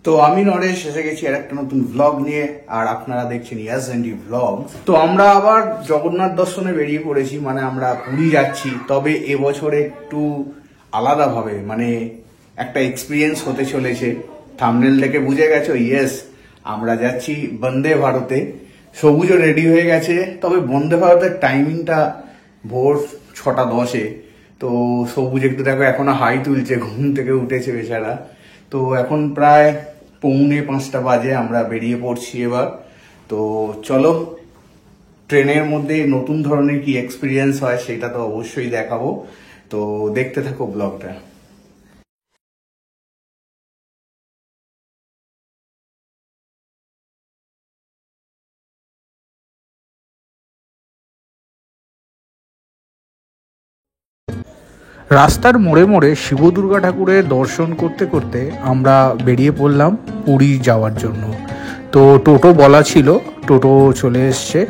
তো আমি নরেশ এসে গেছি আর একটা নতুন ভ্লগ নিয়ে, আর আপনারা দেখছেন ইয়াস&ডি ভ্লগ। তো আমরা আবার জগন্নাথ দর্শনে বেরিয়ে পড়েছি, মানে আমরা পুরী যাচ্ছি। তবে এবছরে একটু আলাদাভাবে, মানে একটা এক্সপিরিয়েন্স হতে চলেছে। থাম্বনেল থেকে বুঝে গেছো, ইয়েস আমরা যাচ্ছি বন্দে ভারতে। সবুজও রেডি হয়ে গেছে, তবে বন্দে ভারতের টাইমিংটা ভোর 6:10। তো সবুজ একটু দেখো এখনো হাই তুলছে, ঘুম থেকে উঠেছে বেচারা। তো এখন প্রায় 4:45 বাজে, আমরা বেরিয়ে পড়ছি এবার। তো চলো, ট্রেনের মধ্যে নতুন ধরনের কি এক্সপিরিয়েন্স হয় সেটা তো অবশ্যই দেখাবো। তো দেখতে থাকো ব্লগটা। রাস্তার মোড়ে মোড়ে শিব দুর্গা ঠাকুরের দর্শন করতে করতে আমরা বেরিয়ে পড়লাম পুরী যাওয়ার জন্য। তো টোটো বলা ছিল, টোটো চলে এসছে।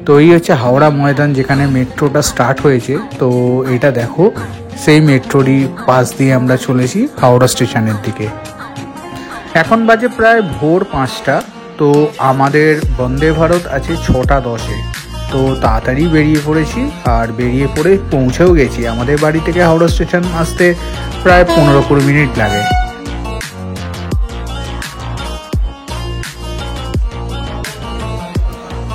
তো এই হচ্ছে হাওড়া ময়দান, যেখানে মেট্রোটা স্টার্ট হয়েছে। তো এটা দেখো, সেই মেট্রোরই পাশ দিয়ে আমরা চলেছি হাওড়া স্টেশনের দিকে। এখন বাজে প্রায় ভোর 5টা। তো আমাদের বন্দে ভারত আছে 6:10-এ। তো তাড়াতাড়ি বেরিয়ে পড়েছি, আর বেরিয়ে পড়ে পৌঁছেও গেছি। আমাদের বাড়ি থেকে হাওড়া স্টেশন আসতে প্রায় 15-20 মিনিট লাগে।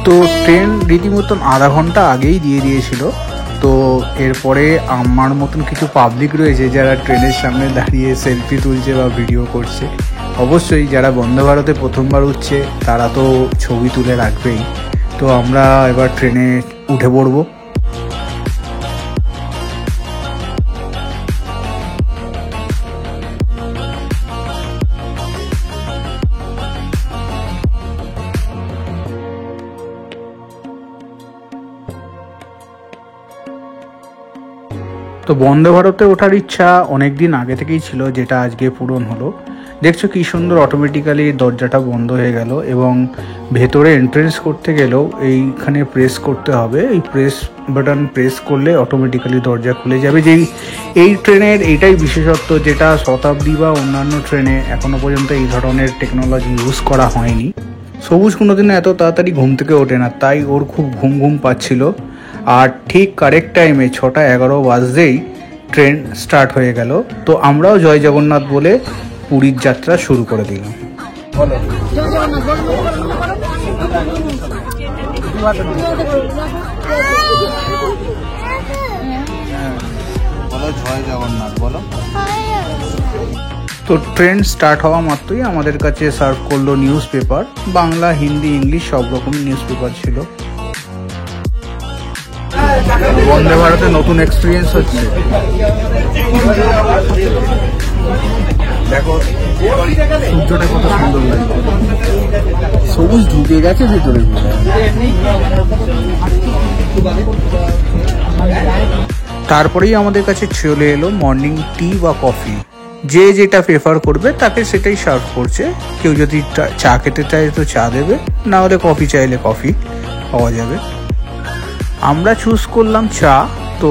তো ট্রেন রীতিমতন আধা ঘন্টা আগেই দিয়ে দিয়েছিল। তো এরপরে আমার মতন কিছু পাবলিক রয়েছে যারা ট্রেনের সামনে দাঁড়িয়ে সেলফি তুলছে বা ভিডিও করছে। অবশ্যই যারা বন্দে ভারতে প্রথমবার উঠছে তারা তো ছবি তুলে রাখবেই। তো আমরা এবার ট্রেনে উঠে পড়ব। তো বন্দে ভারতে ওঠার ইচ্ছা অনেকদিন আগে থেকেই ছিল, যেটা আজকে পূরণ হলো। দেখছো কি সুন্দর অটোমেটিক্যালি দরজাটা বন্ধ হয়ে গেল, এবং ভেতরে এন্ট্রেন্স করতে গেলেও এইখানে প্রেস করতে হবে। এই প্রেস বাটন প্রেস করলে অটোমেটিক্যালি দরজা খুলে যাবে। এই ট্রেনের এইটাই বিশেষত্ব, যেটা শতাব্দী বা অন্যান্য ট্রেনে এখনো পর্যন্ত এই ধরনের টেকনোলজি ইউজ করা হয়নি। সবুজ কোনোদিনও এত তাড়াতাড়ি ঘুম থেকে ওঠে না, তাই ওর খুব ঘুম পাচ্ছিল। আর ঠিক কারেক্ট টাইমে 6:11 বাজতেই ট্রেন স্টার্ট হয়ে গেল। তো আমরাও জয় জগন্নাথ বলে পুরীর যাত্রা শুরু করে দিলাম। জয় জগন্নাথ বলো। তো ট্রেন স্টার্ট হওয়া মাত্রই আমাদের কাছে সার্ভ করলো news paper. Bangla, Hindi, English সব রকম নিউজ পেপার ছিল। বন্দে ভারতে নতুন এক্সপিরিয়েন্স হচ্ছে। দেখো সূর্যটা কত সুন্দর লাগছে, সবুজ ঢুকে গেছে ভিতরে। তারপরেই আমাদের কাছে চলে এলো মর্নিং টি বা কফি। যে যেটা প্রেফার করবে তাকে সেটাই সার্ভ করছে। কেউ যদি চা খেতে চায় তো চা দেবে, না হলে কফি চাইলে কফি পাওয়া যাবে। আমরা চুজ করলাম চা। তো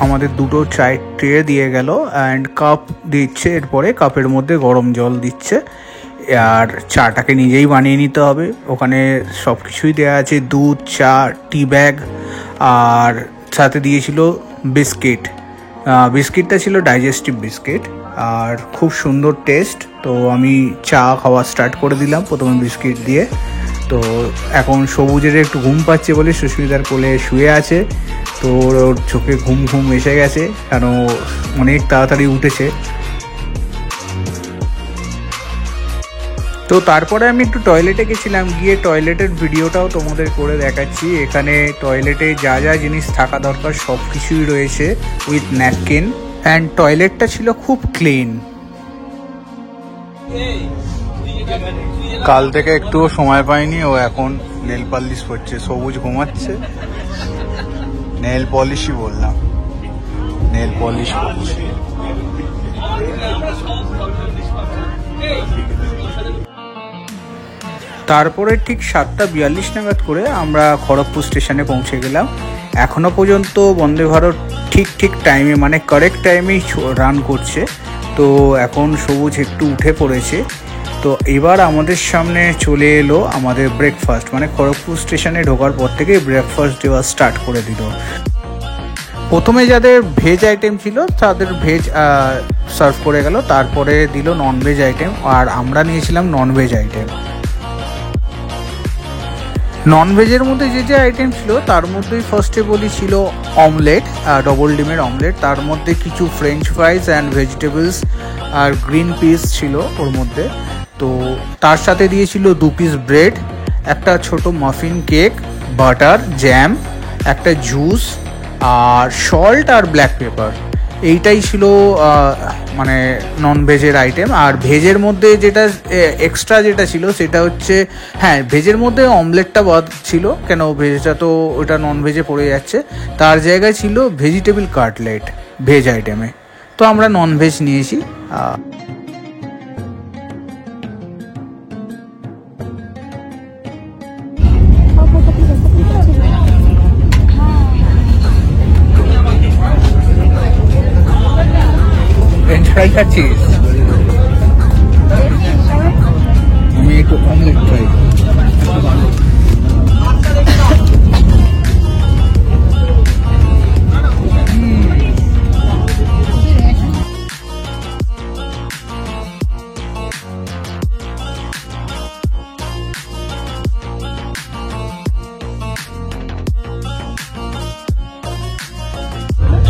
আমাদের দুটো চায়ের ট্রে দিয়ে গেল, অ্যান্ড কাপ দিচ্ছে। এরপরে কাপের মধ্যে গরম জল দিচ্ছে, আর চাটাকে নিজেই বানিয়ে নিতে হবে। ওখানে সব কিছুই দেওয়া আছে, দুধ, চা, টি ব্যাগ, আর সাথে দিয়েছিল বিস্কিট। বিস্কিটটা ছিল ডাইজেস্টিভ বিস্কিট, আর খুব সুন্দর টেস্ট। তো আমি চা খাওয়া স্টার্ট করে দিলাম প্রথমে বিস্কিট দিয়ে। তো এখন সবুজের একটু ঘুম পাচ্ছে বলে সুস্মিতার কোলে শুয়ে আছে। তো ওর চোখে ঘুম এসে গেছে, কেন অনেক তাড়াতাড়ি উঠেছে। তো তারপরে আমি একটু টয়লেটে গেছিলাম, গিয়ে টয়লেটের ভিডিওটাও তোমাদের করে দেখাচ্ছি। এখানে টয়লেটে যা যা জিনিস থাকা দরকার সব কিছুই রয়েছে, উইথ ন্যাপকিন। অ্যান্ড টয়লেটটা ছিল খুব ক্লিন। কাল থেকে একটুও সময় পাইনি, ও এখন নেল পলিশ করছে। সবুজ ঘুমাচ্ছে, নেল পলিশই বললাম, নেল পলিশ করছে। তারপরে ঠিক 7:42 নাগাদ করে আমরা খড়গপুর স্টেশনে পৌঁছে গেলাম। এখনো পর্যন্ত বন্দে ভারত ঠিক টাইমে, মানে কারেক্ট টাইমেই রান করছে। তো এখন সবুজ একটু উঠে পড়েছে। তো এবার আমাদের সামনে চলে এলো আমাদের ব্রেকফাস্ট, মানে খড়গপুর স্টেশনে ঢোকার পর থেকেই ব্রেকফাস্ট দেওয়া স্টার্ট করে দিল। প্রথমে যাদের ভেজ আইটেম ছিল তাদের ভেজ সার্ভ করে গেল, তারপরে দিল ননভেজ আইটেম, আর আমরা নিয়েছিলাম ননভেজ আইটেম। ননভেজের মধ্যে যে যে আইটেম ছিল তার মধ্যেই ফার্স্টে বলি ছিল অমলেট, ডবল ডিমের অমলেট, তার মধ্যে কিছু ফ্রেঞ্চ ফ্রাইজ অ্যান্ড ভেজিটেবলস আর গ্রিন পিস ছিল ওর মধ্যে। তো তার সাথে দিয়েছিল 2 পিস ব্রেড, একটা ছোট মাফিন কেক, বাটার, জ্যাম, একটা জুস আর সল্ট আর ব্ল্যাক পেপার। এইটাই ছিল মানে ননভেজের আইটেম। আর ভেজের মধ্যে যেটা এক্সট্রা যেটা ছিল সেটা হচ্ছে, হ্যাঁ ভেজের মধ্যে অমলেটটা বাদ ছিল, কেন ভেজটা তো ওটা ননভেজে পড়ে যাচ্ছে, তার জায়গায় ছিল ভেজিটেবল কাটলেট ভেজ আইটেমে। তো আমরা ননভেজ নিয়েছি। ফ্রেঞ্চ ফ্রাই খাচ্ছিস? আমি একটু অমলেট ট্রাই।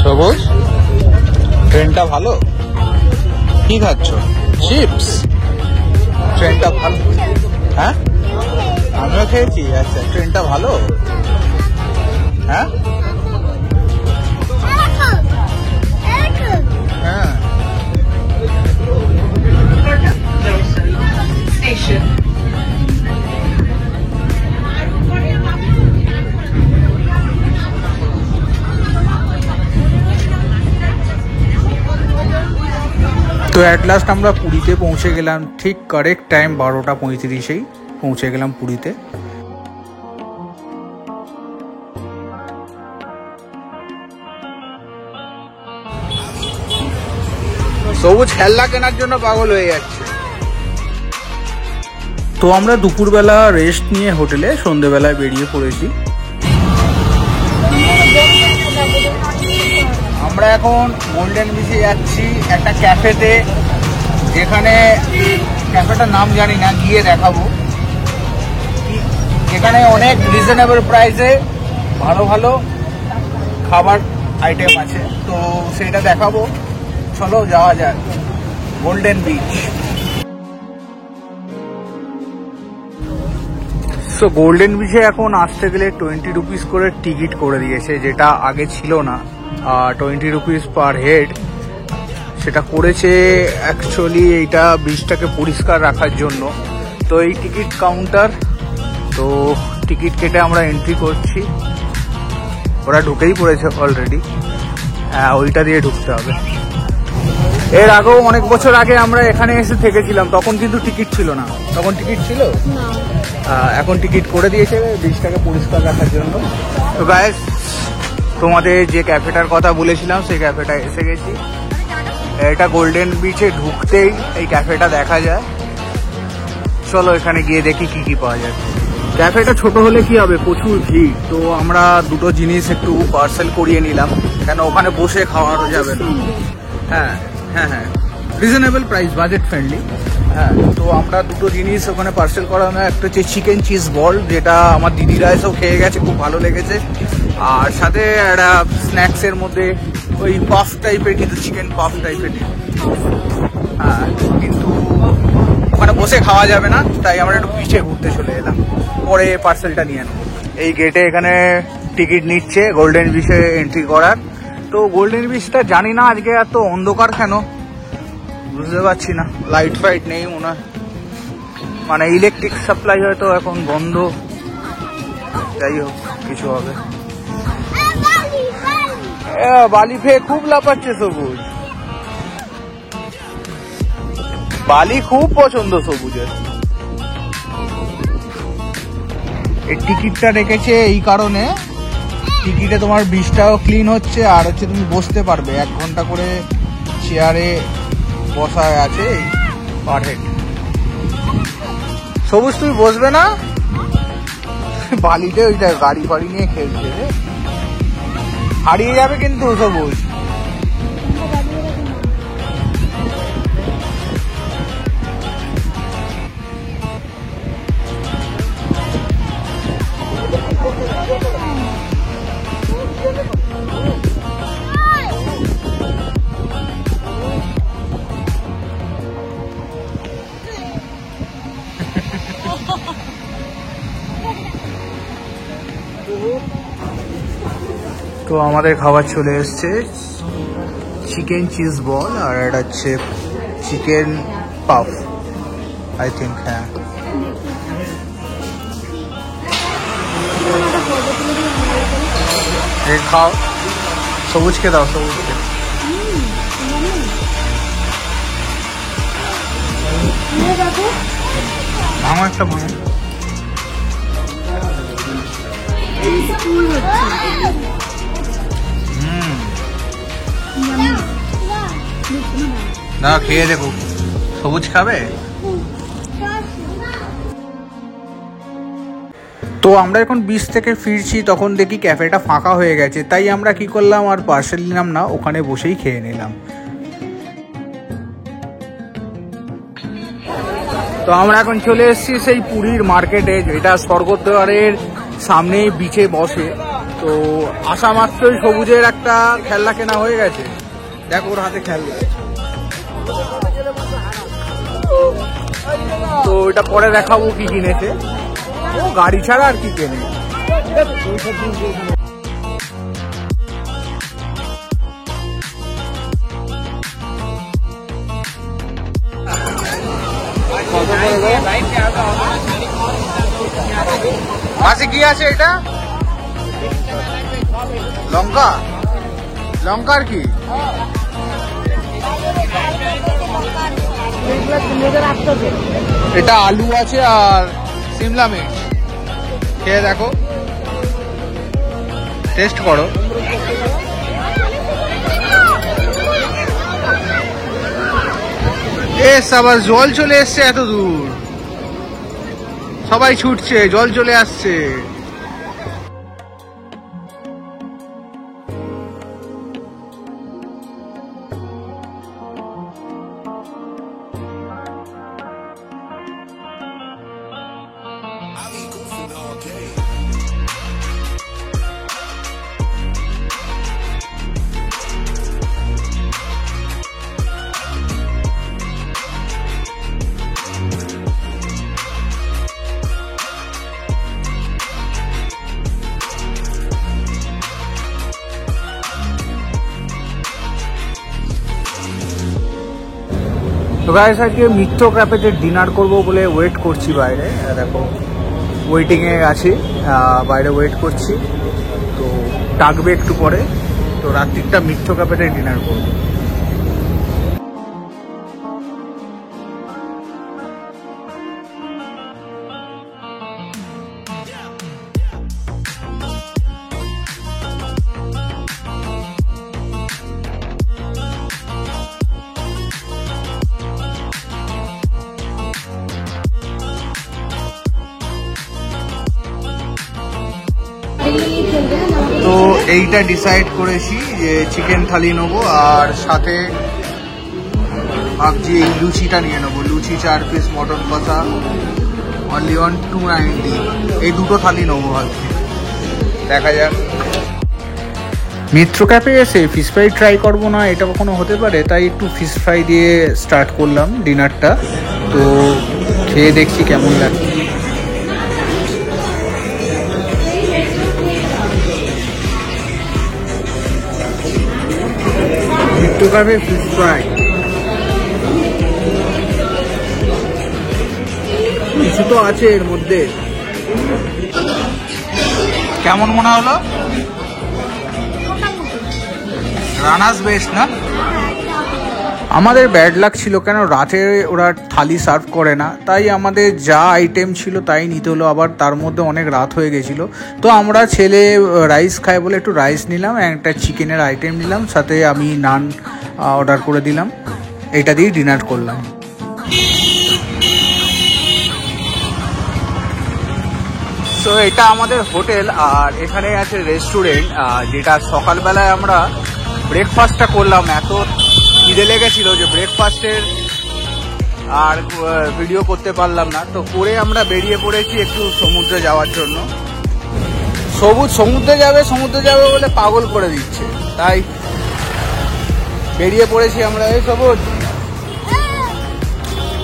সবুজ, ট্রেনটা ভালো? কি খাচ্ছ? চিপস? ট্রেনটা ভালো? হ্যাঁ আমিও খেয়েছি। আচ্ছা, ট্রেনটা ভালো? হ্যাঁ হ্যাঁ। তো অ্যাট লাস্ট আমরা পুরীতে পৌঁছে গেলাম, ঠিক কারেক্ট টাইম 12টা 35-এই পৌঁছে গেলাম পুরীতে। সবুজ খেলনা কেনার জন্য পাগল হয়ে যাচ্ছে। তো আমরা দুপুরবেলা রেস্ট নিয়ে হোটেলে সন্ধেবেলায় বেরিয়ে পড়েছি। আমরা এখন গোল্ডেন বিচে যাচ্ছি একটা ক্যাফেতে, যেখানে ক্যাফেটার নাম জানি না, গিয়ে দেখাবো। এখানে অনেক রিজনেবল প্রাইসে ভালো ভালো খাবার আইটেম আছে, তো সেটা দেখাবো। চলো যাওয়া যাক গোল্ডেন বিচ। সো গোল্ডেন বিচে এখন আসতে গেলে 20 রুপিস করে টিকিট করে দিয়েছে, যেটা আগে ছিল না। 20 রুপিস পার হেড সেটা করেছে অ্যাকচুয়ালি এইটা বিচটাকে পরিষ্কার রাখার জন্য। তো এই টিকিট কাউন্টার, তো টিকিট কেটে আমরা এন্ট্রি করছি। ওরা ঢুকেই পড়েছে অলরেডি, হ্যাঁ ওইটা দিয়ে ঢুকতে হবে। এর আগেও অনেক বছর আগে আমরা এখানে এসে থেকেছিলাম, তখন কিন্তু টিকিট ছিল না। তখন টিকিট ছিল, এখন টিকিট করে দিয়েছে বিচটাকে পরিষ্কার রাখার জন্য। তো গাইস, তোমাদের যে ক্যাফেটার কথা বলেছিলাম সেই ক্যাফেটা এসে গেছি। এটা গোল্ডেন বিচে ঢুকতেই এই ক্যাফেটা দেখা যায়। চলো এখানে গিয়ে দেখি কি কি পাওয়া যায়। ক্যাফেটা ছোট হলে কি হবে, প্রচুর ভিড়। তো আমরা দুটো জিনিস একটু পার্সেল করিয়ে নিলাম, কেন ওখানে বসে খাওয়ানো যাবে না। হ্যাঁ হ্যাঁ হ্যাঁ, রিজনেবল প্রাইস, বাজেট ফ্রেন্ডলি। হ্যাঁ, তো আমরা দুটো জিনিস ওখানে পার্সেল করানো। একটা হচ্ছে চিকেন চিজ বল, যেটা আমার দিদিরা এসেও খেয়ে গেছে, খুব ভালো লেগেছে। আর সাথে একটা স্ন্যাক্সের মধ্যে ওই পাফ টাইপের, কিন্তু চিকেন পাফ টাইপের। হ্যাঁ, কিন্তু ওখানে বসে খাওয়া যাবে না, তাই আমরা একটু পিছিয়ে ঘুরতে চলে এলাম, পরে পার্সেলটা নিয়ে নেবো। এই গেটে এখানে টিকিট নিচ্ছে গোল্ডেন বিচে এন্ট্রি করার। তো গোল্ডেন বিচটা জানি না আজকে এত অন্ধকার কেন, বুঝতে পারছি না। লাইট ফাইট নেই মনে হয়, মানে ইলেকট্রিক সাপ্লাই হয়তো এখন বন্ধ। যাই হোক, কিছু হবে। বালি ফেয়ে খুব লাফাচ্ছে সবুজ, বালি খুব পছন্দ সবুজের। এই টিকিটটা রেখেছে এই কারণে, টিকিটে তোমার বিচটাও ক্লিন হচ্ছে, আর হচ্ছে তুমি বসতে পারবে 1 ঘন্টা করে চেয়ারে বসায় আছে পার হেড। সবুজ তুই বসবে না? বালিতে ওইটা গাড়ি ফাড়ি নিয়ে খেলছে, হারিয়ে যাবে কিন্তু সবুজ। তো আমাদের খাবার চলে এসছে, চিকেন চিজ বল আর এটা হচ্ছে চিকেন পাফ আই থিঙ্ক। হ্যাঁ, খাও, সবুজকে দাও, সবুজকে। ভাঙো একটা, ভাঙো। না, খেয়ে দেখো, সবুজ খাবে। তো আমরা এখন বিচ থেকে ফিরছি, তখন দেখি ক্যাফেটা ফাঁকা হয়ে গেছে, তাই আমরা কি করলাম আর পার্সেল নিলাম না, ওখানে বসেই খেয়ে নিলাম। তো আমরা এখন চলে এসেছি সেই পুরীর মার্কেটে, যেটা স্বর্গদ্বারের সামনেই বিচে বসে। তো আসা মাত্রই সবুজের একটা খেলনা কেনা হয়ে গেছে, দেখো ওর হাতে খেলনা। তো এটা পরে দেখাবো কি কিনেছে, ও গাড়ি ছাড়া আর কি কেনে। মাসি কি আছে এটা? লঙ্কা, লঙ্কার কি? এটা আলু আছে আর সিমলা মির্চ, খেয়ে দেখো, টেস্ট করো। আবার জল চলে এসছে এত দূর, সবাই ছুটছে, জল চলে আসছে। তো গাইস, আজকে মিত্র ক্যাফেতে ডিনার করবো বলে ওয়েট করছি বাইরে, দেখো ওয়েটিংয়ে আছি, বাইরে ওয়েট করছি। তো ডাকবে একটু পরে, তো রাত্রিটা মিত্র ক্যাফেতে ডিনার করবো। তো এইটা ডিসাইড করেছি যে চিকেন থালি নেবো, আর সাথে ভাবছি এই লুচিটা নিয়ে নেবো, লুচি 4 পিস, মটন কষা অনলি অন 290, এই দুটো থালি নেবো ভাবছি, দেখা যাক। মিত্র ক্যাফে এসে ফিশ ফ্রাই ট্রাই করবো না এটা কখনো হতে পারে, তাই একটু ফিশ ফ্রাই দিয়ে স্টার্ট করলাম ডিনারটা। তো খেয়ে দেখছি কেমন লাগছে। মিত্র ক্যাফে ফিশ ফ্রাই কিছু তো আছে এর মধ্যে, কেমন মনে হলো? রানাস বেস্ট না? আমাদের ব্যাড লাক ছিল, কেন রাতে ওরা থালি সার্ভ করে না, তাই আমাদের যা আইটেম ছিল তাই নিতে হলো, আবার তার মধ্যে অনেক রাত হয়ে গেছিল। তো আমরা ছেলে রাইস খাই বলে একটু রাইস নিলাম, একটা চিকেনের আইটেম নিলাম, সাথে আমি নান অর্ডার করে দিলাম। এটা দিয়েই ডিনার করলাম। তো এটা আমাদের হোটেল, আর এখানে আছে রেস্টুরেন্ট, যেটা সকালবেলায় আমরা ব্রেকফাস্টটা করলাম। এত খিদে লেগেছিল যে ব্রেকফাস্টের আর ভিডিও করতে পারলাম না, তো করে আমরা বেরিয়ে পড়েছি একটু সমুদ্রে যাওয়ার জন্য। সবুজ সমুদ্রে যাবে বলে পাগল করে দিচ্ছে, তাই বেরিয়ে পড়েছি আমরা। এই সবুজ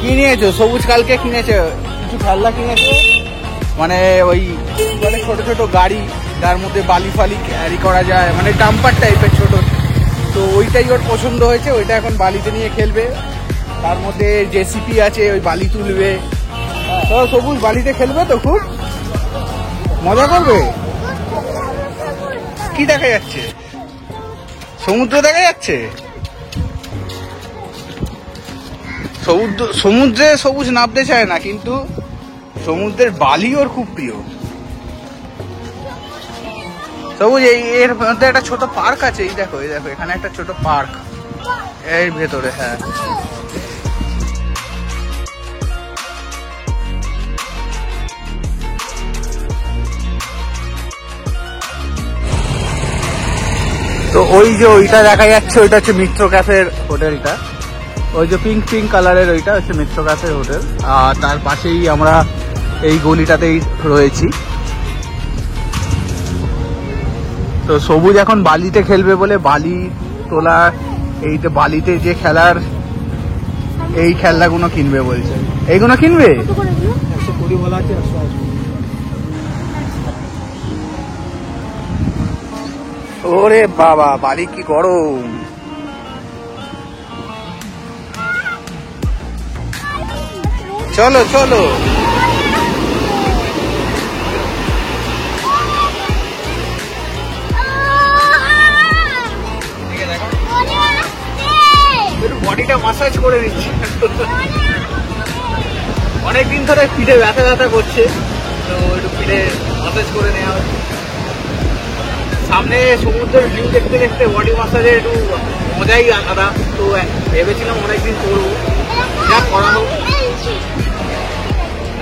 কি নিয়েছো? সবুজ কালকে কিনেছে কিছু খেলনা কিনেছে, মানে ওই মানে ছোট ছোট গাড়ি যার মধ্যে বালি ফালি ক্যারি করা যায়, মানে ডাম্পার টাইপের ছোট, তো ওইটাই ওর পছন্দ হয়েছে। ওইটা এখন বালিতে নিয়ে খেলবে। তার মধ্যে জেসিপি আছে, ওই বালি তুলবে। তো সবুজ বালিতে খেলবে, তো খুব মজা করবে। কি দেখা যাচ্ছে? সমুদ্র দেখা যাচ্ছে। সমুদ্রে সবুজ নামতে চায় না, কিন্তু সমুদ্রের বালি ওর খুব প্রিয়। সবুজ এর মধ্যে একটা ছোট পার্ক আছে, এই দেখো এখানে একটা ছোট পার্ক এর ভেতরে। হ্যাঁ, তো ওই যে ওইটা দেখা যাচ্ছে, ওইটা হচ্ছে মিত্র ক্যাফের হোটেলটা। ওই যে পিঙ্ক পিঙ্ক কালারের ওইটা হচ্ছে মিত্র ক্যাফের হোটেল, আর তার পাশেই আমরা এই গলিটাতেই রয়েছি। তো সবুজ এখন বালিতে খেলবে বলে বালি তোলা, এই যে বালিতে যে খেলার এই খেলনাগুলো কিনবে বলছে। এইগুলো কিনবে? ওরে বাবা, বালি কি গরম। চলো চলো, বডিটা মাসাজ করে দিচ্ছি। অনেকদিন ধরে পিঠে ব্যথা করছে, তো একটু পিঠে মাসাজ করে নেওয়া হচ্ছে। সামনে সমুদ্রের ভিউ দেখতে দেখতে বডি মাসাজের একটু মজাই আলাদা, তো ভেবেছিলাম অনেকদিন করবো, যা করা হোক।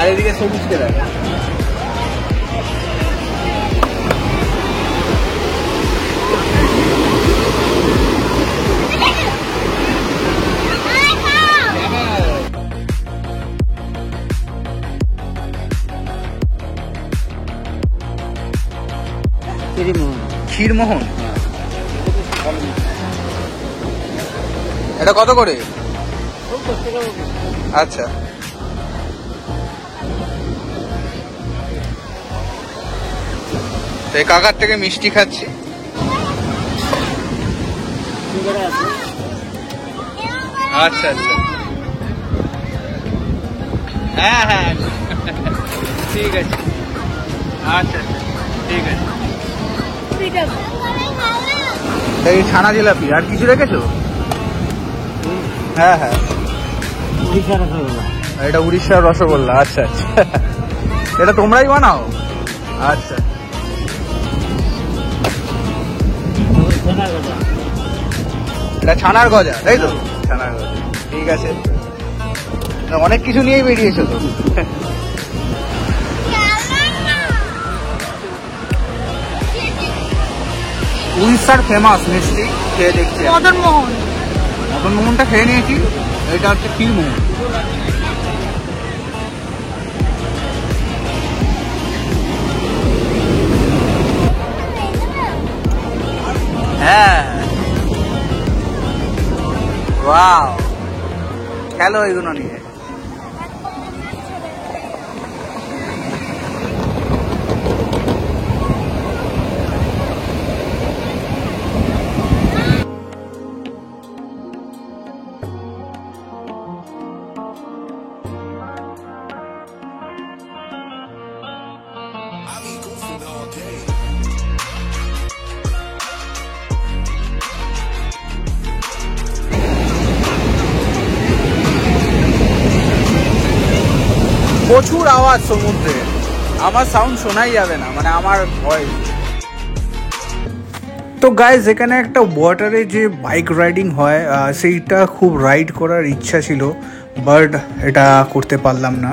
আর এদিকে সবুজকে দেখা, ক্ষীরমোহন। এটা কত করে? আচ্ছা, এই কাকার থেকে মিষ্টি খাচ্ছি। আচ্ছা আচ্ছা, হ্যাঁ হ্যাঁ ঠিক আছে, আচ্ছা ঠিক আছে। এই ছানা জিলাপি আর কিছু রেখেছো? হ্যাঁ হ্যাঁ, এটা উড়িষ্যার রসগোল্লা। আচ্ছা আচ্ছা, এটা তোমরাই বানাও? আচ্ছা, এটা ছানার গজা, তাই তো? ছানার গজা, ঠিক আছে। অনেক কিছু নিয়েই বেরিয়েছো তো। উড়িষ্যার ফেমাস মিষ্টি খেয়ে দেখছি। মদনমোহনটা খেয়ে নিয়েছি, এটা হচ্ছে ক্ষীরমোহন। হ্যাঁ, ওয়াও, খেলো এগুলো নিয়ে। প্রচুর আওয়াজ সমুদ্রে, আমার সাউন্ড শোনাই যাবে না, মানে আমার ভয়েস। তো গাইজ এখানে একটা ওয়াটারে যে বাইক রাইডিং হয় সেইটা খুব রাইড করার ইচ্ছা ছিল, বাট এটা করতে পারলাম না।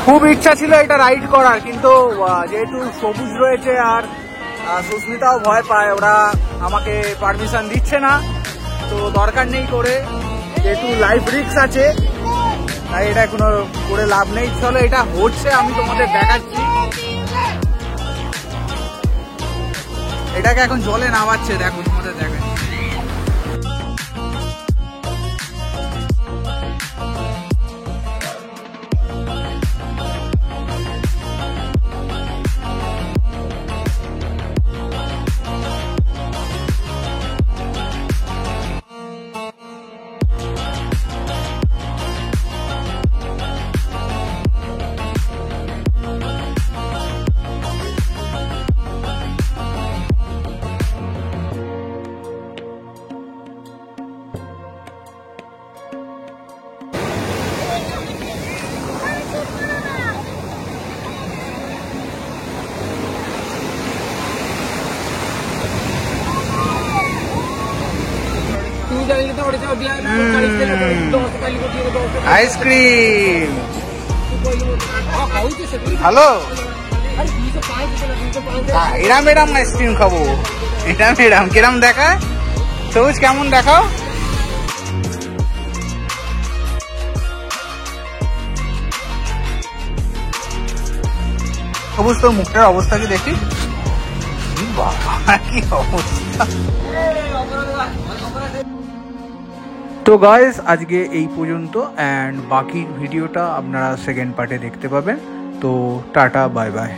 খুব ইচ্ছা ছিল এটা রাইড করার, কিন্তু যেহেতু সবুজ রয়েছে আর সুস্মিতাও ভয় পায়, ওরা আমাকে পারমিশন দিচ্ছে না। তো দরকার নেই করে, যেহেতু লাইফ রিস্ক আছে তাই এটা কোনো করে লাভ নেই। চলো এটা হচ্ছে, আমি তোমাদের দেখাচ্ছি। এটাকে এখন জলে নামাচ্ছে, দেখো তোমাদের দেখাচ্ছি। আইসক্রিম, হ্যালো, এরাম এরাম আইসক্রিম খাবো, এরাম এরাম কিরাম দেখা, সবুজ কেমন দেখাও। সবুজ তোর মুখটার অবস্থা কি দেখি, বাবা কি অবস্থা। তো গাইস আজকে এই পর্যন্ত, অ্যান্ড বাকি ভিডিওটা আপনারা সেকেন্ড পার্টে দেখতে পাবেন। তো টাটা, বাই বাই।